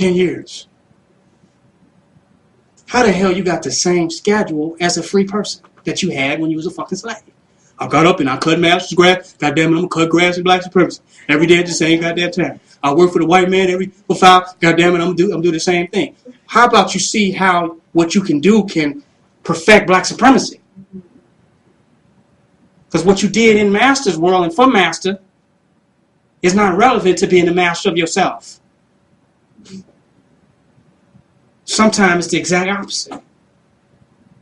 10 years. How the hell you got the same schedule as a free person that you had when you was a fucking slave? I got up and I cut master's grass. Goddamn it, I'm gonna cut grass in black supremacy every day at the same goddamn time. I work for the white man for 5. Goddamn it, I'm do the same thing. How about you see how what you can do can perfect black supremacy? Because what you did in master's world and for master is not relevant to being the master of yourself. Sometimes it's the exact opposite.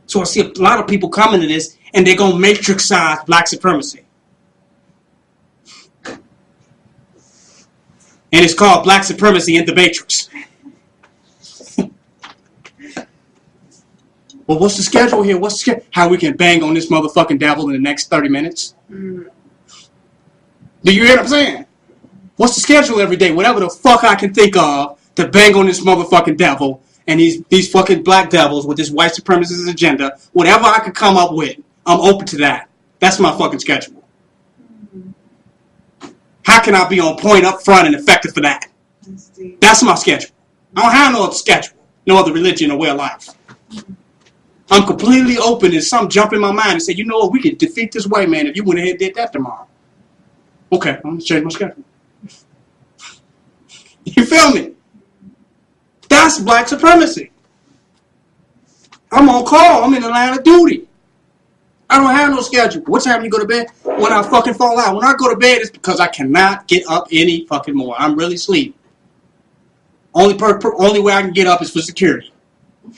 So I see a lot of people coming to this and they're going to matrix-size black supremacy. And it's called black supremacy in the matrix. Well, what's the schedule here? What's the schedule? How we can bang on this motherfucking devil in the next 30 minutes? Do you hear what I'm saying? What's the schedule every day? Whatever the fuck I can think of to bang on this motherfucking devil and these fucking black devils with this white supremacist agenda. Whatever I could come up with, I'm open to that. That's my fucking schedule. How can I be on point up front and effective for that? That's my schedule. I don't have no other schedule, no other religion or way of life. I'm completely open and something jump in my mind and say, you know what, we could defeat this white man if you went ahead and did that tomorrow. Okay, I'm going to change my schedule. You feel me? That's black supremacy. I'm on call. I'm in the line of duty. I don't have no schedule. What time you go to bed? When I fucking fall out. When I go to bed, it's because I cannot get up any fucking more. I'm really sleepy. Only way I can get up is for security.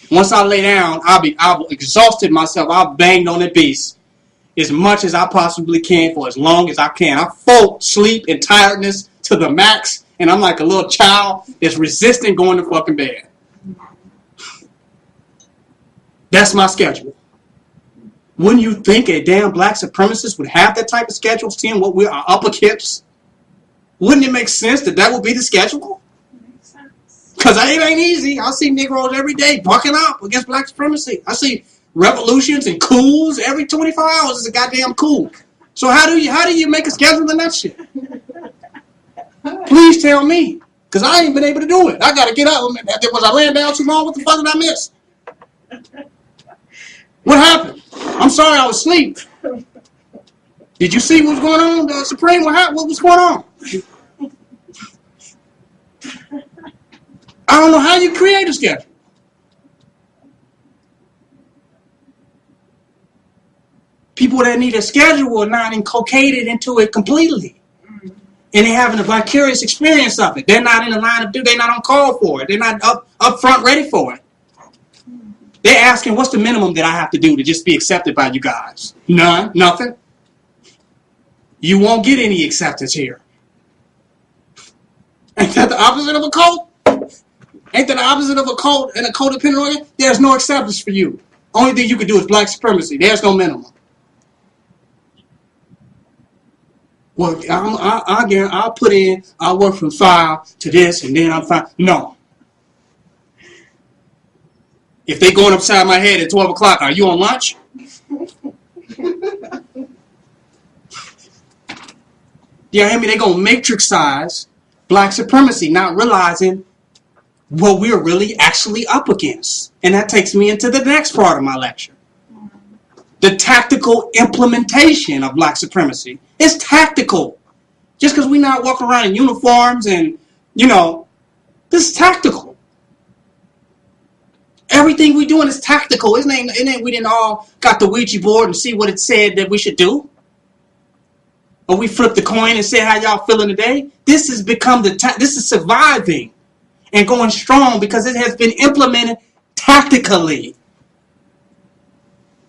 Once I lay down, I've exhausted myself. I've banged on the beast as much as I possibly can for as long as I can. I full sleep and tiredness to the max, and I'm like a little child that's resisting going to fucking bed. That's my schedule. Wouldn't you think a damn black supremacist would have that type of schedule, seeing what we are up against? Wouldn't it make sense that would be the schedule? Because it ain't easy. I see Negroes every day bucking up against black supremacy. I see revolutions and coups every 24 hours is a goddamn coup. So how do you make a schedule in that shit? Please tell me. Because I ain't been able to do it. I got to get up. Was I laying down too long? What the fuck did I miss? What happened? I'm sorry, I was asleep. Did you see what was going on, Supreme? What was going on? I don't know how you create a schedule. People that need a schedule are not inculcated into it completely. And they're having a vicarious experience of it. They're not in the line of duty. They're not on call for it. They're not up front ready for it. They're asking, what's the minimum that I have to do to just be accepted by you guys? None. Nothing. You won't get any acceptance here. Ain't that the opposite of a cult? Ain't that the opposite of a cult and a codependent organ? There's no acceptance for you. Only thing you can do is black supremacy. There's no minimum. Well, I'll work from 5 to this and then I'm fine. No. If they going upside my head at 12 o'clock, are you on lunch? Yeah, I mean, they're going to matrix-size black supremacy, not realizing what we're really actually up against. And that takes me into the next part of my lecture. The tactical implementation of black supremacy. It's tactical. Just because we're not walking around in uniforms and, this is tactical. Everything we doing is tactical. It ain't we didn't all got the Ouija board and see what it said that we should do. Or we flip the coin and say how y'all feeling today. This has become this is surviving and going strong because it has been implemented tactically.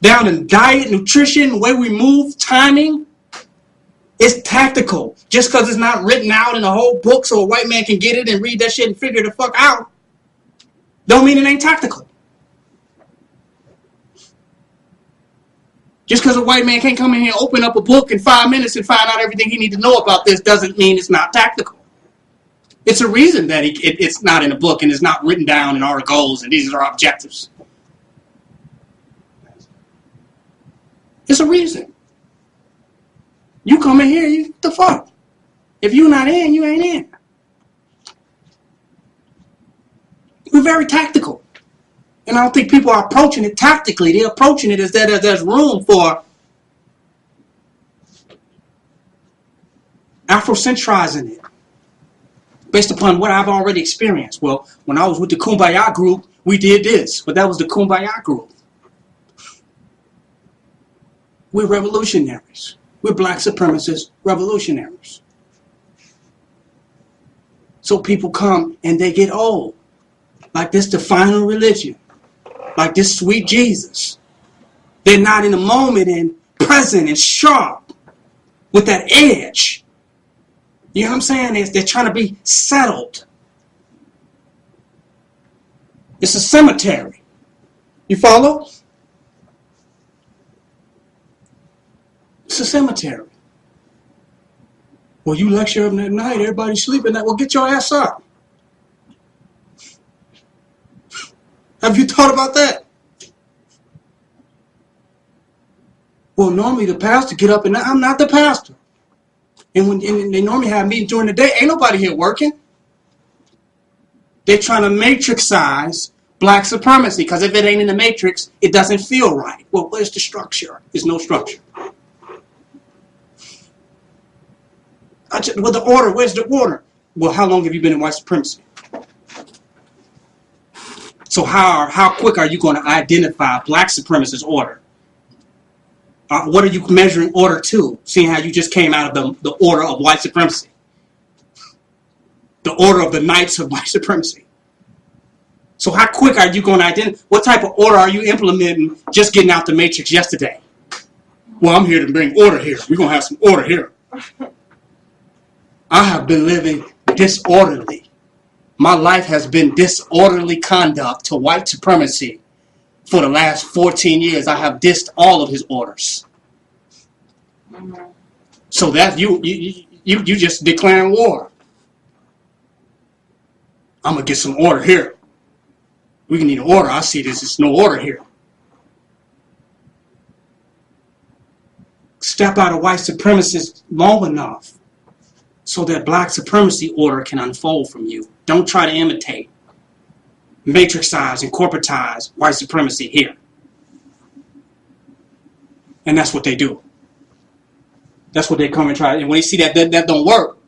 Down in diet, nutrition, the way we move, timing, it's tactical. Just because it's not written out in a whole book so a white man can get it and read that shit and figure the fuck out, don't mean it ain't tactical. Just because a white man can't come in here and open up a book in 5 minutes and find out everything he needs to know about this doesn't mean it's not tactical. It's a reason that it's not in a book and it's not written down in our goals and these are our objectives. It's a reason. You come in here, the fuck? If you're not in, you ain't in. very tactical. And I don't think people are approaching it tactically. They're approaching it as that there's room for Afrocentralizing it based upon what I've already experienced. Well, when I was with the Kumbaya group, we did this, but that was the Kumbaya group. We're revolutionaries. We're black supremacist revolutionaries. So people come and they get old. Like this the final religion. Like this sweet Jesus. They're not in the moment and present and sharp with that edge. You know what I'm saying? They're trying to be settled. It's a cemetery. You follow? It's a cemetery. Well, you lecture them at night, everybody's sleeping. Well, get your ass up. Have you thought about that? Well, normally the pastor get up and I'm not the pastor. And they normally have meetings during the day, ain't nobody here working. They're trying to matrixize black supremacy, because if it ain't in the matrix, it doesn't feel right. Well, where's the structure? There's no structure. Well, the order, where's the order? Well, how long have you been in white supremacy? So how quick are you going to identify black supremacist order? What are you measuring order to, seeing how you just came out of the order of white supremacy? The order of the knights of white supremacy. So how quick are you going to identify? What type of order are you implementing just getting out the matrix yesterday? Well, I'm here to bring order here. We're going to have some order here. I have been living disorderly. My life has been disorderly conduct to white supremacy. For the last 14 years, I have dissed all of his orders. So that you just declaring war. I'm going to get some order here. We can need an order. I see there's no order here. Step out of white supremacists long enough so that black supremacy order can unfold from you. Don't try to imitate, matrixize, and corporatize white supremacy here. And that's what they do. That's what they come and try. And when they see that don't work,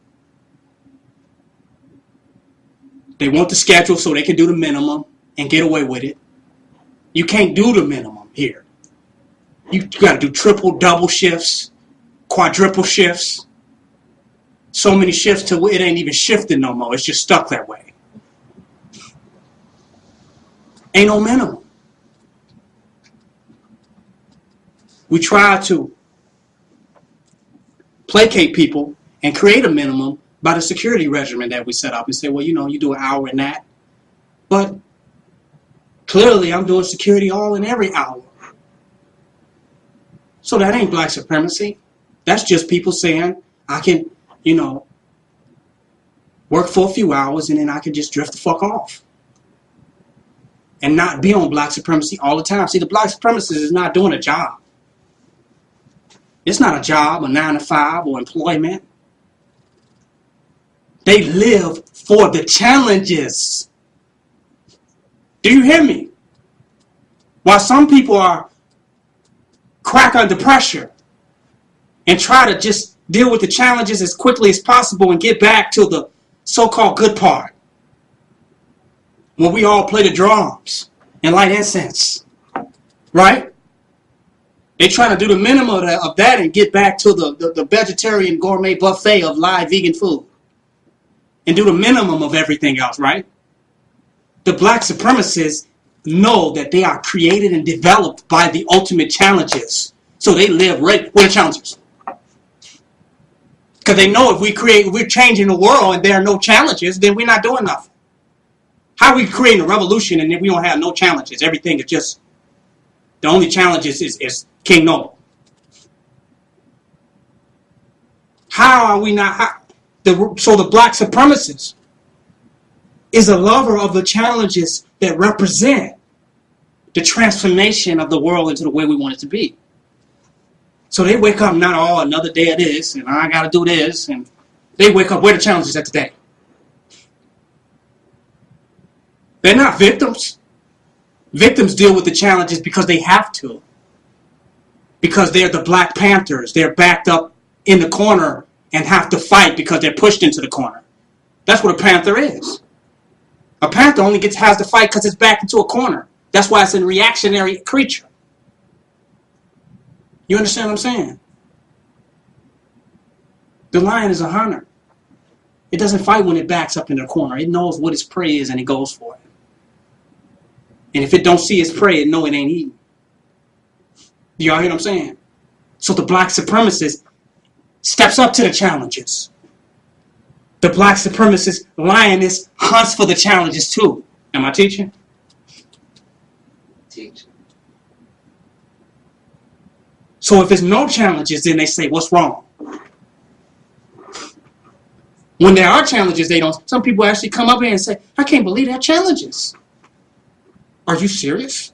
they want the schedule so they can do the minimum and get away with it. You can't do the minimum here. You got to do triple, double shifts, quadruple shifts. So many shifts till it ain't even shifting no more. It's just stuck that way. Ain't no minimum. We try to placate people and create a minimum by the security regimen that we set up and say, well, you do an hour in that. But clearly I'm doing security all in every hour. So that ain't black supremacy. That's just people saying I can, work for a few hours and then I can just drift the fuck off. And not be on black supremacy all the time. See, the black supremacist is not doing a job. It's not a job, a 9 to 5 or employment. They live for the challenges. Do you hear me? While some people are crack under pressure and try to just deal with the challenges as quickly as possible and get back to the so-called good part. When we all play the drums and light incense. Right? They're trying to do the minimum of that and get back to the vegetarian gourmet buffet of live vegan food. And do the minimum of everything else, right? The black supremacists know that they are created and developed by the ultimate challenges. So they live right where the challenges. Because they know if we're changing the world and there are no challenges, then we're not doing nothing. How are we creating a revolution and if we don't have no challenges? Everything is just, the only challenge is King Noble. How are we not, so the black supremacist is a lover of the challenges that represent the transformation of the world into the way we want it to be. So they wake up, not another day of this, and I got to do this, and they wake up, where the challenges at today? They're not victims. Victims deal with the challenges because they have to. Because they're the Black Panthers. They're backed up in the corner and have to fight because they're pushed into the corner. That's what a panther is. A panther only has to fight because it's backed into a corner. That's why it's a reactionary creature. You understand what I'm saying? The lion is a hunter. It doesn't fight when it backs up in the corner. It knows what its prey is and it goes for it. And if it don't see its prey, it know it ain't eating. Y'all hear what I'm saying? So the black supremacist steps up to the challenges. The black supremacist lioness hunts for the challenges too. Am I teaching? Teaching. So if there's no challenges, then they say, what's wrong? When there are challenges, they don't. Some people actually come up here and say, I can't believe there are challenges. Are you serious?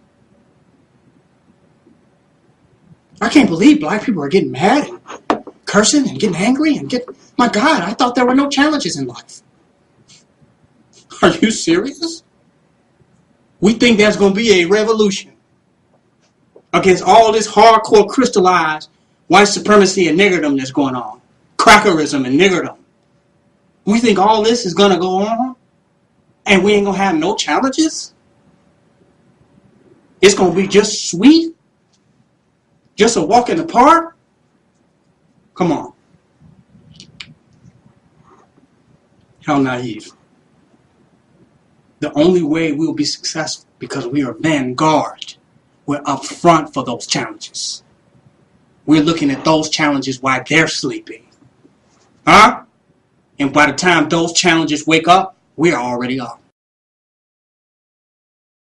I can't believe black people are getting mad and cursing and getting angry and my God, I thought there were no challenges in life. Are you serious? We think there's going to be a revolution against all this hardcore crystallized white supremacy and niggerdom that's going on. Crackerism and niggerdom. We think all this is going to go on and we ain't going to have no challenges? It's going to be just sweet? Just a walk in the park? Come on. How naive. The only way we'll be successful because we are vanguard. We're up front for those challenges. We're looking at those challenges while they're sleeping. Huh? And by the time those challenges wake up, we're already up.